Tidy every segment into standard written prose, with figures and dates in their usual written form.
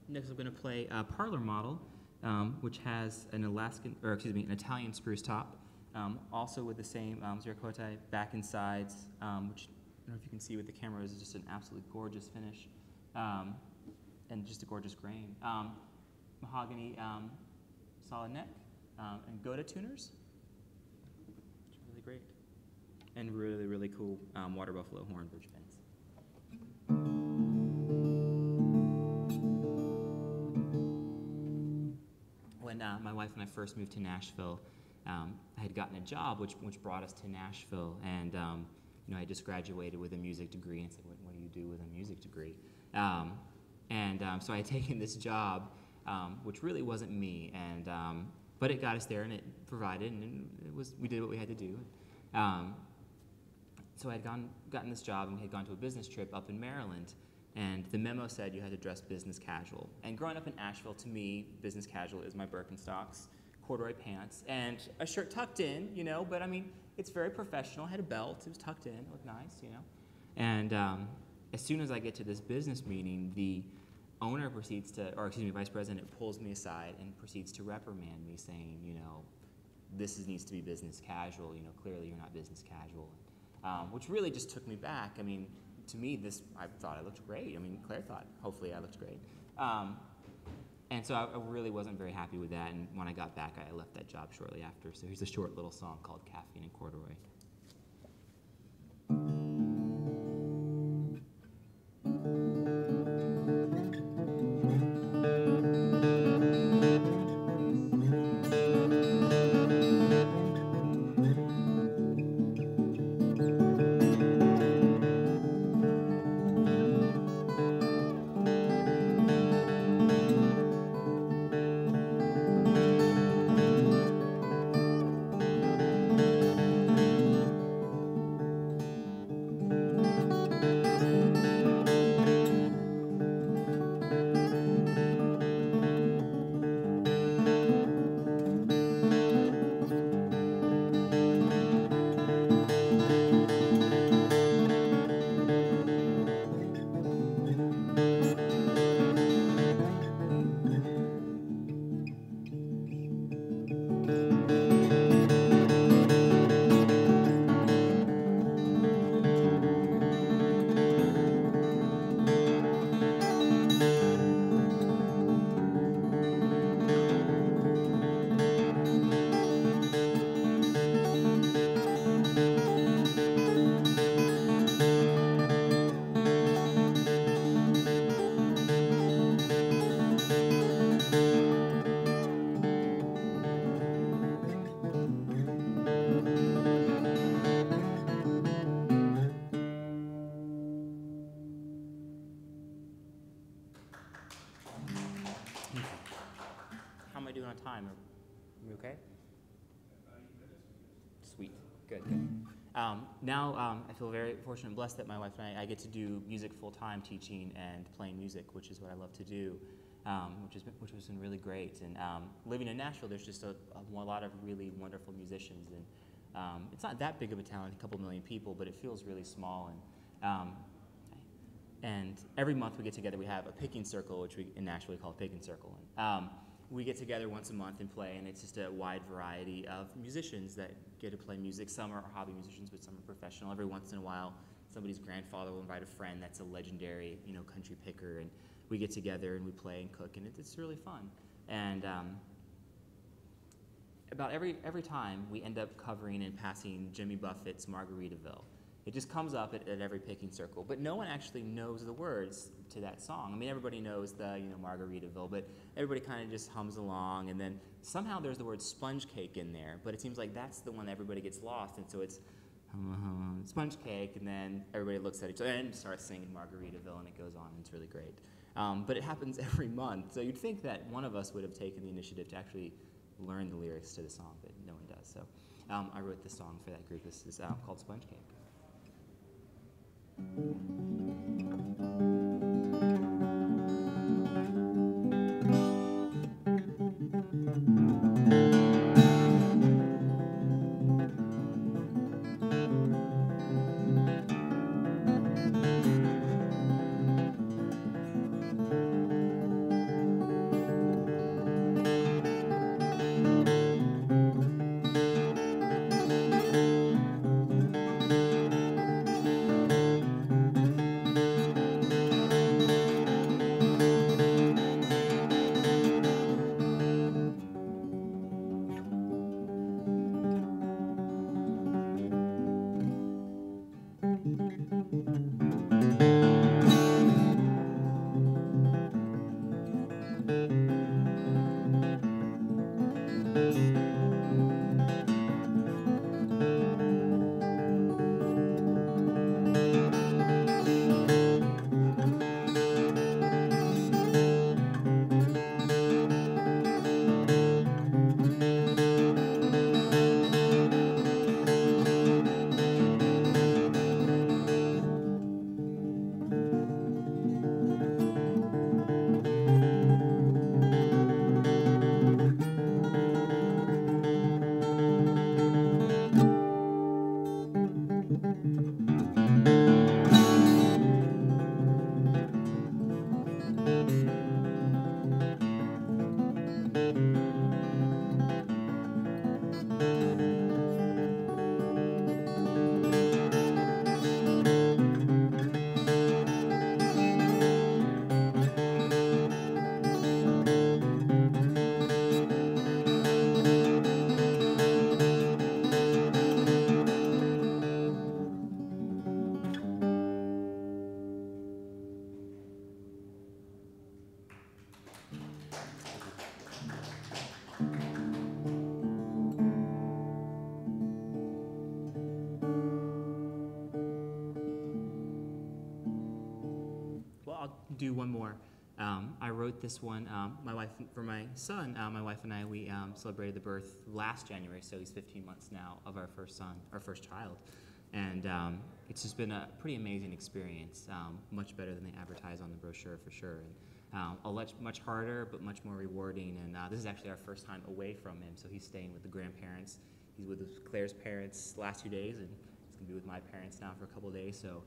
Next, I'm going to play a parlor model, which has an an Italian spruce top, also with the same ziricote back and sides, which I don't know if you can see with the camera is just an absolutely gorgeous finish, and just a gorgeous grain. Mahogany solid neck, and Goda tuners, which are really great, and really, really cool water buffalo horn bridge pins. When my wife and I first moved to Nashville, I had gotten a job which brought us to Nashville, and you know, I just graduated with a music degree, and said, what do you do with a music degree? So I had taken this job, which really wasn't me, and but it got us there, and it provided, and we did what we had to do. So I had gotten this job, and we had gone to a business trip up in Maryland, and the memo said you had to dress business casual. And growing up in Asheville, to me, business casual is my Birkenstocks, corduroy pants, and a shirt tucked in, you know, but I mean, it's very professional. I had a belt, it was tucked in, it looked nice, you know. And as soon as I get to this business meeting, the owner vice president pulls me aside and proceeds to reprimand me, saying, you know, this needs to be business casual, you know, clearly you're not business casual. Which really just took me back. I mean, to me, I thought I looked great. I mean, Claire thought, hopefully I looked great. And so I really wasn't very happy with that, and when I got back, I left that job shortly after. So here's a short little song called Caffeine and Corduroy. How am I doing on time? Are we okay? Sweet. Good. Now I feel very fortunate and blessed that my wife and I get to do music full-time, teaching and playing music, which is what I love to do, which has been really great. And living in Nashville, there's just a lot of really wonderful musicians, and it's not that big of a town, a couple million people, but it feels really small. And every month we get together, we have a picking circle, which we in Nashville we call a picking circle. And, we get together once a month and play, and it's just a wide variety of musicians that get to play music. Some are hobby musicians, but some are professional. Every once in a while, somebody's grandfather will invite a friend that's a legendary, you know, country picker, and we get together and we play and cook, and it's really fun. And about every time, we end up covering and passing Jimmy Buffett's Margaritaville. It just comes up at every picking circle, but no one actually knows the words to that song. I mean, everybody knows the, you know, Margaritaville, but everybody kind of just hums along, and then somehow there's the word sponge cake in there, but it seems like that's the one that everybody gets lost, and so it's sponge cake, and then everybody looks at each other and starts singing Margaritaville, and it goes on, and it's really great. But it happens every month, so you'd think that one of us would have taken the initiative to actually learn the lyrics to the song, but no one does. So I wrote this song for that group. This is called Sponge Cake. do one more. I wrote this one. For my son, my wife and I, we celebrated the birth last January, so he's 15 months now, of our first son, our first child. And it's just been a pretty amazing experience, much better than they advertise on the brochure for sure. And much harder, but much more rewarding. And this is actually our first time away from him, so he's staying with the grandparents. He's with Claire's parents last 2 days, and he's gonna be with my parents now for a couple of days. So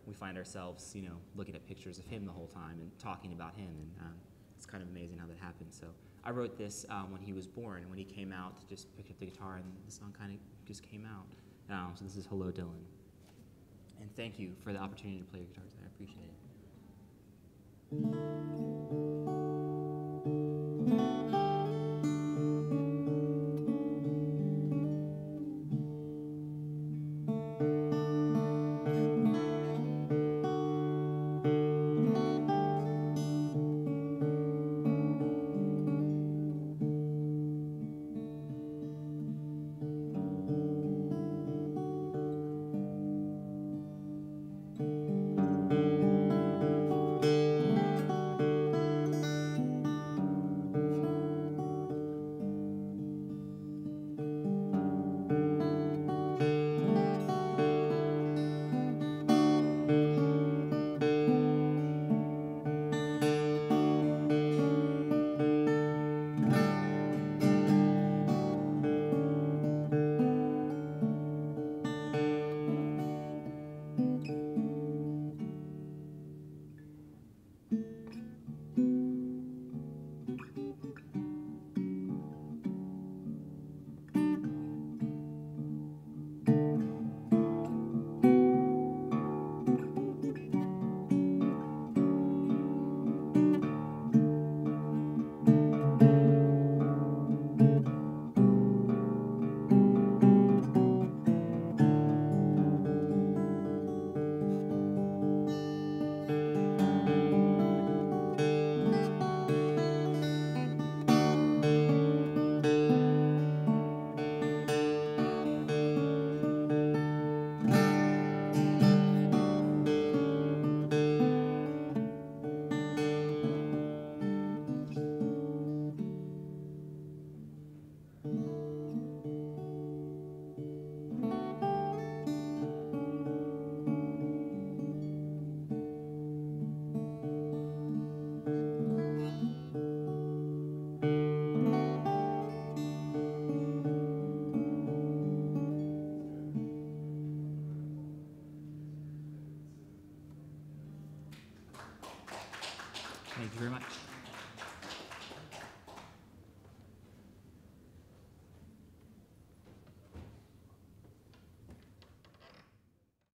we find ourselves, looking at pictures of him the whole time and talking about him, and it's kind of amazing how that happened. So I wrote this when he was born, and when he came out, just picked up the guitar, and the song kind of just came out. So this is Hello, Dylan. And thank you for the opportunity to play your guitars. I appreciate it.